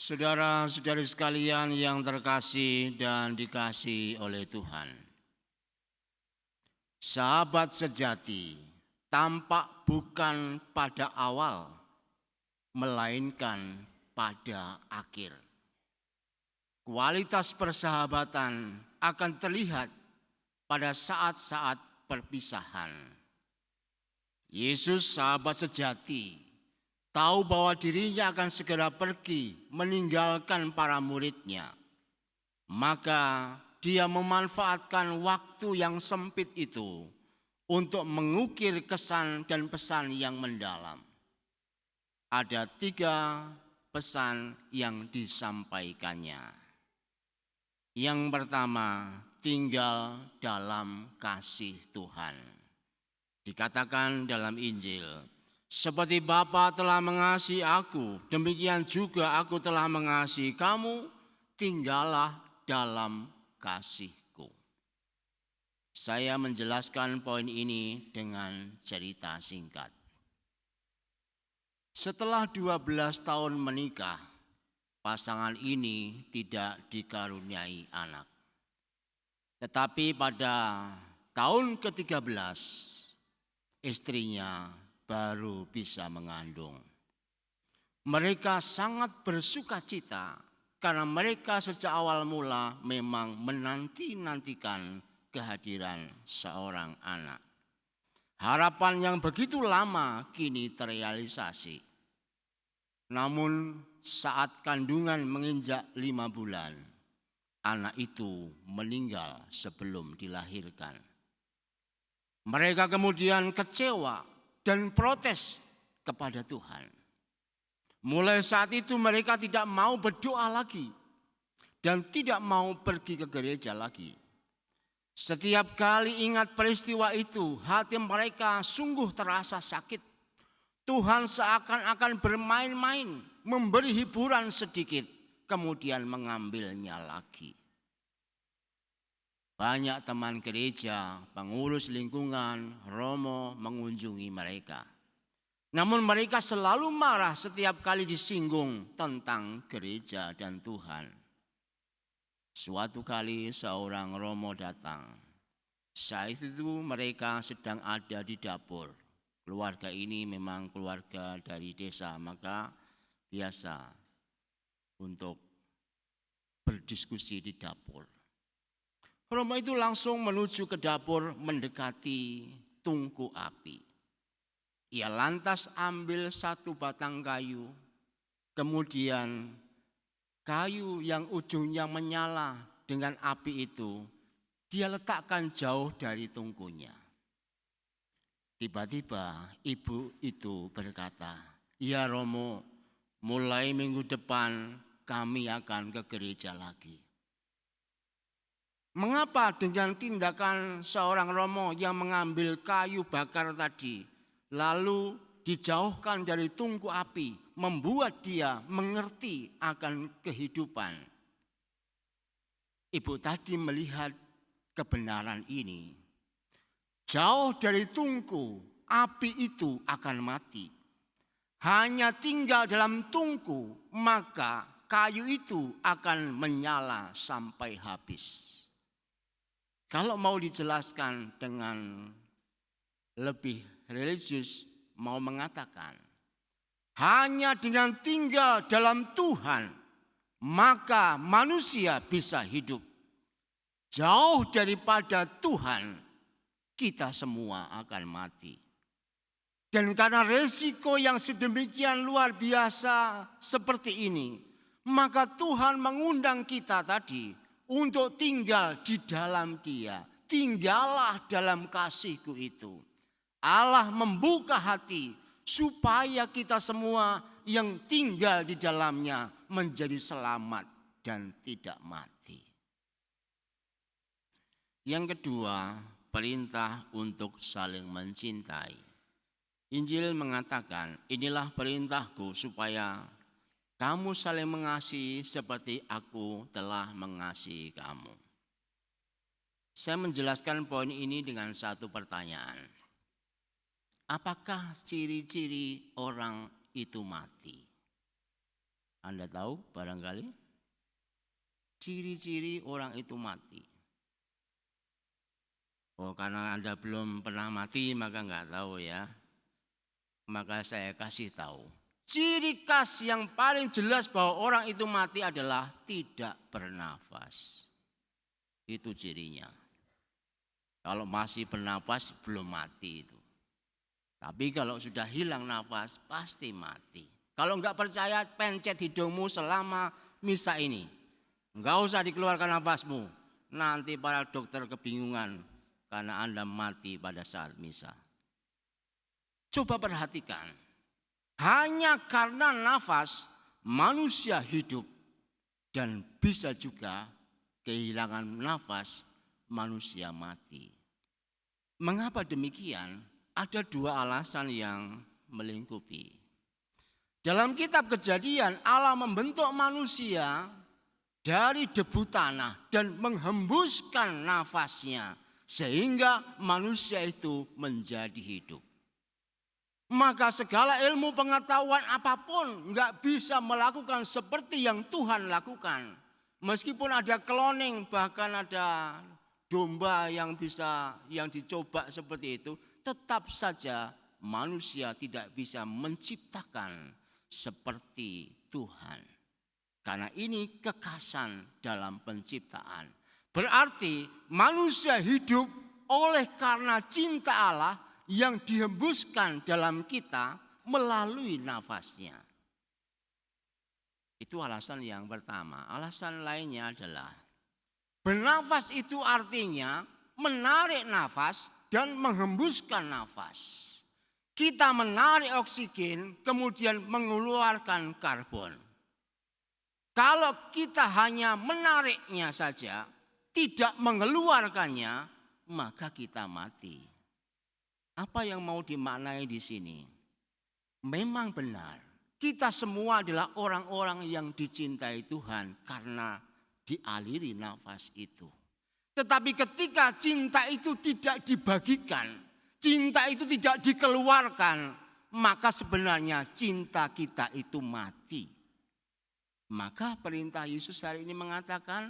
Saudara-saudari sekalian yang terkasih dan dikasihi oleh Tuhan. Sahabat sejati tampak bukan pada awal, melainkan pada akhir. Kualitas persahabatan akan terlihat pada saat-saat perpisahan. Yesus, sahabat sejati, tahu bahwa dirinya akan segera pergi meninggalkan para muridnya. Maka dia memanfaatkan waktu yang sempit itu untuk mengukir kesan dan pesan yang mendalam. Ada 3 pesan yang disampaikannya. Yang pertama, tinggal dalam kasih Tuhan. Dikatakan dalam Injil, seperti Bapa telah mengasihi aku, demikian juga aku telah mengasihi kamu, tinggallah dalam kasihku. Saya menjelaskan poin ini dengan cerita singkat. Setelah 12 tahun menikah, pasangan ini tidak dikaruniai anak. Tetapi pada tahun ke-13, istrinya baru bisa mengandung. Mereka sangat bersuka cita karena mereka sejak awal mula memang menanti-nantikan kehadiran seorang anak. Harapan yang begitu lama kini terrealisasi. Namun saat kandungan menginjak 5 bulan, anak itu meninggal sebelum dilahirkan. Mereka kemudian kecewa dan protes kepada Tuhan. Mulai saat itu mereka tidak mau berdoa lagi dan tidak mau pergi ke gereja lagi. Setiap kali ingat peristiwa itu, hati mereka sungguh terasa sakit. Tuhan seakan-akan bermain-main, memberi hiburan sedikit, kemudian mengambilnya lagi. Banyak teman gereja, pengurus lingkungan, romo mengunjungi mereka. Namun mereka selalu marah setiap kali disinggung tentang gereja dan Tuhan. Suatu kali seorang romo datang. Saat itu mereka sedang ada di dapur. Keluarga ini memang keluarga dari desa, maka biasa untuk berdiskusi di dapur. Romo itu langsung menuju ke dapur mendekati tungku api. Ia lantas ambil 1 batang kayu, kemudian kayu yang ujungnya menyala dengan api itu dia letakkan jauh dari tungkunya. Tiba-tiba ibu itu berkata, "Ya Romo, mulai minggu depan kami akan ke gereja lagi." Mengapa dengan tindakan seorang romo yang mengambil kayu bakar tadi, lalu dijauhkan dari tungku api, membuat dia mengerti akan kehidupan? Ibu tadi melihat kebenaran ini. Jauh dari tungku, api itu akan mati. Hanya tinggal dalam tungku, maka kayu itu akan menyala sampai habis. Kalau mau dijelaskan dengan lebih religius, mau mengatakan, hanya dengan tinggal dalam Tuhan, maka manusia bisa hidup. Jauh daripada Tuhan, kita semua akan mati. Dan karena resiko yang sedemikian luar biasa seperti ini, maka Tuhan mengundang kita tadi untuk tinggal di dalam Dia. Tinggallah dalam kasihku itu. Allah membuka hati supaya kita semua yang tinggal di dalamnya menjadi selamat dan tidak mati. Yang kedua, perintah untuk saling mencintai. Injil mengatakan, inilah perintahku supaya kamu saling mengasihi seperti aku telah mengasihi kamu. Saya menjelaskan poin ini dengan satu pertanyaan. Apakah ciri-ciri orang itu mati? Anda tahu barangkali ciri-ciri orang itu mati. Oh, karena Anda belum pernah mati maka nggak tahu ya. Maka saya kasih tahu. Ciri khas yang paling jelas bahwa orang itu mati adalah tidak bernafas. Itu cirinya. Kalau masih bernafas belum mati itu. Tapi kalau sudah hilang nafas pasti mati. Kalau enggak percaya pencet hidungmu selama misa ini. Enggak usah dikeluarkan nafasmu. Nanti para dokter kebingungan karena Anda mati pada saat misa. Coba perhatikan. Hanya karena nafas manusia hidup dan bisa juga kehilangan nafas manusia mati. Mengapa demikian? Ada dua alasan yang melingkupi. Dalam kitab Kejadian, Allah membentuk manusia dari debu tanah dan menghembuskan nafasnya sehingga manusia itu menjadi hidup. Maka segala ilmu pengetahuan apapun nggak bisa melakukan seperti yang Tuhan lakukan. Meskipun ada cloning, bahkan ada domba yang dicoba seperti itu, tetap saja manusia tidak bisa menciptakan seperti Tuhan. Karena ini kekhasan dalam penciptaan. Berarti manusia hidup oleh karena cinta Allah yang dihembuskan dalam kita melalui nafasnya. Itu alasan yang pertama. Alasan lainnya adalah bernafas itu artinya menarik nafas dan menghembuskan nafas. Kita menarik oksigen kemudian mengeluarkan karbon. Kalau kita hanya menariknya saja, tidak mengeluarkannya, maka kita mati. Apa yang mau dimaknai di sini? Memang benar, kita semua adalah orang-orang yang dicintai Tuhan karena dialiri nafas itu. Tetapi ketika cinta itu tidak dibagikan, cinta itu tidak dikeluarkan, maka sebenarnya cinta kita itu mati. Maka perintah Yesus hari ini mengatakan,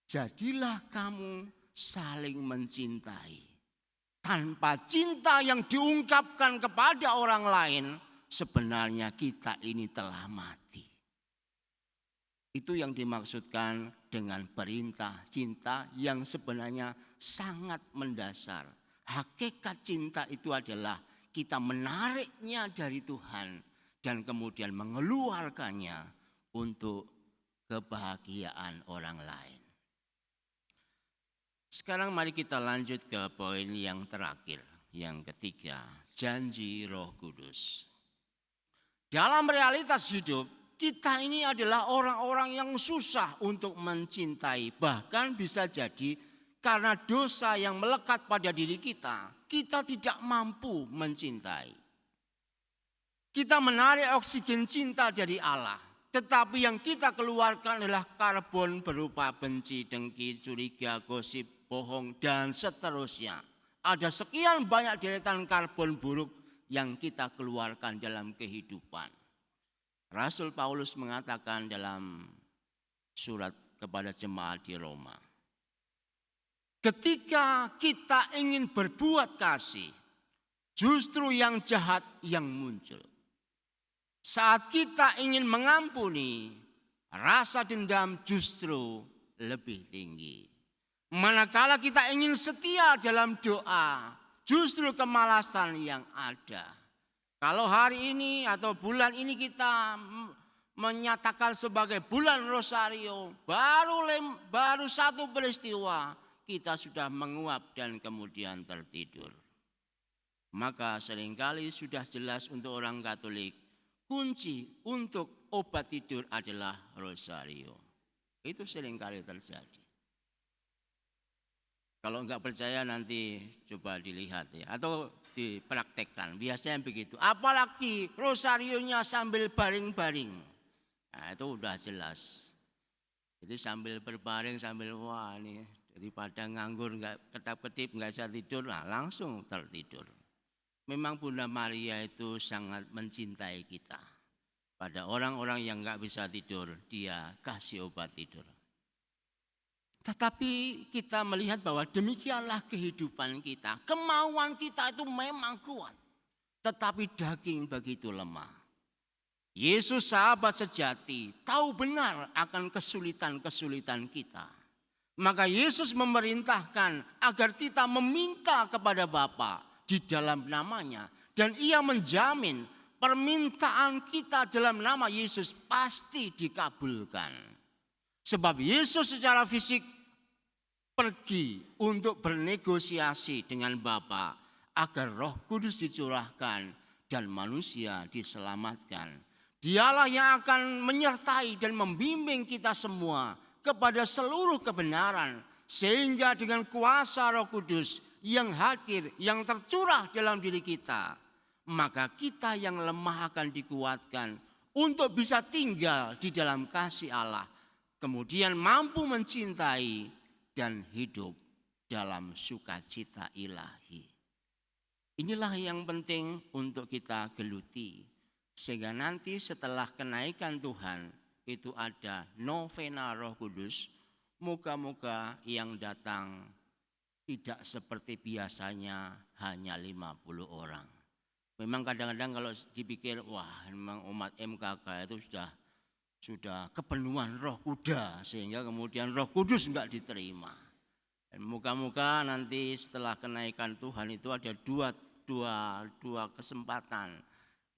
jadilah kamu saling mencintai. Tanpa cinta yang diungkapkan kepada orang lain, sebenarnya kita ini telah mati. Itu yang dimaksudkan dengan perintah cinta yang sebenarnya sangat mendasar. Hakikat cinta itu adalah kita menariknya dari Tuhan dan kemudian mengeluarkannya untuk kebahagiaan orang lain. Sekarang mari kita lanjut ke poin yang terakhir, yang ketiga, janji Roh Kudus. Dalam realitas hidup, kita ini adalah orang-orang yang susah untuk mencintai. Bahkan bisa jadi karena dosa yang melekat pada diri kita, kita tidak mampu mencintai. Kita menarik oksigen cinta dari Allah. Tetapi yang kita keluarkan adalah karbon berupa benci, dengki, curiga, gosip, bohong, dan seterusnya. Ada sekian banyak deretan karbon buruk yang kita keluarkan dalam kehidupan. Rasul Paulus mengatakan dalam surat kepada jemaat di Roma, ketika kita ingin berbuat kasih, justru yang jahat yang muncul. Saat kita ingin mengampuni, rasa dendam justru lebih tinggi. Manakala kita ingin setia dalam doa, justru kemalasan yang ada. Kalau hari ini atau bulan ini kita menyatakan sebagai bulan Rosario, baru satu peristiwa kita sudah menguap dan kemudian tertidur. Maka seringkali sudah jelas untuk orang Katolik, kunci untuk obat tidur adalah Rosario. Itu seringkali terjadi. Kalau enggak percaya nanti coba dilihat ya, atau dipraktekkan. Biasanya begitu. Apalagi rosarionya sambil baring-baring. Nah, itu udah jelas. Jadi sambil berbaring, sambil wah ini daripada nganggur enggak kedap-kedip enggak bisa tidur, nah langsung tertidur. Memang Bunda Maria itu sangat mencintai kita. Pada orang-orang yang nggak bisa tidur, dia kasih obat tidur. Tetapi kita melihat bahwa demikianlah kehidupan kita. Kemauan kita itu memang kuat, tetapi daging begitu lemah. Yesus sahabat sejati tahu benar akan kesulitan-kesulitan kita. Maka Yesus memerintahkan agar kita meminta kepada Bapa di dalam namanya. Dan ia menjamin permintaan kita dalam nama Yesus pasti dikabulkan. Sebab Yesus secara fisik pergi untuk bernegosiasi dengan Bapa agar Roh Kudus dicurahkan dan manusia diselamatkan. Dialah yang akan menyertai dan membimbing kita semua kepada seluruh kebenaran, sehingga dengan kuasa Roh Kudus yang hadir, yang tercurah dalam diri kita, maka kita yang lemah akan dikuatkan untuk bisa tinggal di dalam kasih Allah, kemudian mampu mencintai dan hidup dalam sukacita ilahi. Inilah yang penting untuk kita geluti, sehingga nanti setelah kenaikan Tuhan itu ada novena Roh Kudus. Moga-moga yang datang tidak seperti biasanya hanya 50 orang. Memang kadang-kadang kalau dipikir, wah memang umat MKK itu sudah kepenuhan roh kuda, sehingga kemudian Roh Kudus enggak diterima. Dan moga-moga nanti setelah kenaikan Tuhan itu ada dua kesempatan.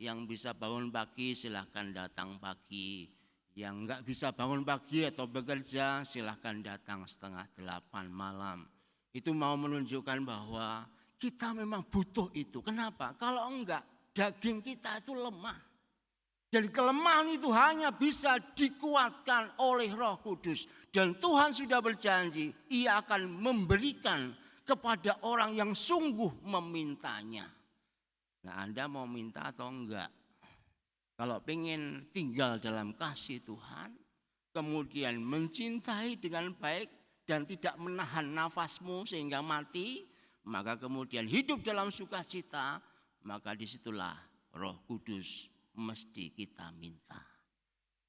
Yang bisa bangun pagi silahkan datang pagi. Yang enggak bisa bangun pagi atau bekerja silahkan datang 7:30 malam. Itu mau menunjukkan bahwa kita memang butuh itu. Kenapa? Kalau enggak, daging kita itu lemah. Dan kelemahan itu hanya bisa dikuatkan oleh Roh Kudus. Dan Tuhan sudah berjanji, ia akan memberikan kepada orang yang sungguh memintanya. Nah, Anda mau minta atau enggak? Kalau pengen tinggal dalam kasih Tuhan, kemudian mencintai dengan baik dan tidak menahan nafasmu sehingga mati, maka kemudian hidup dalam sukacita, maka disitulah Roh Kudus mesti kita minta.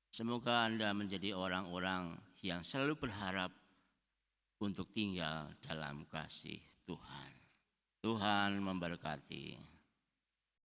Semoga Anda menjadi orang-orang yang selalu berharap untuk tinggal dalam kasih Tuhan. Tuhan memberkati.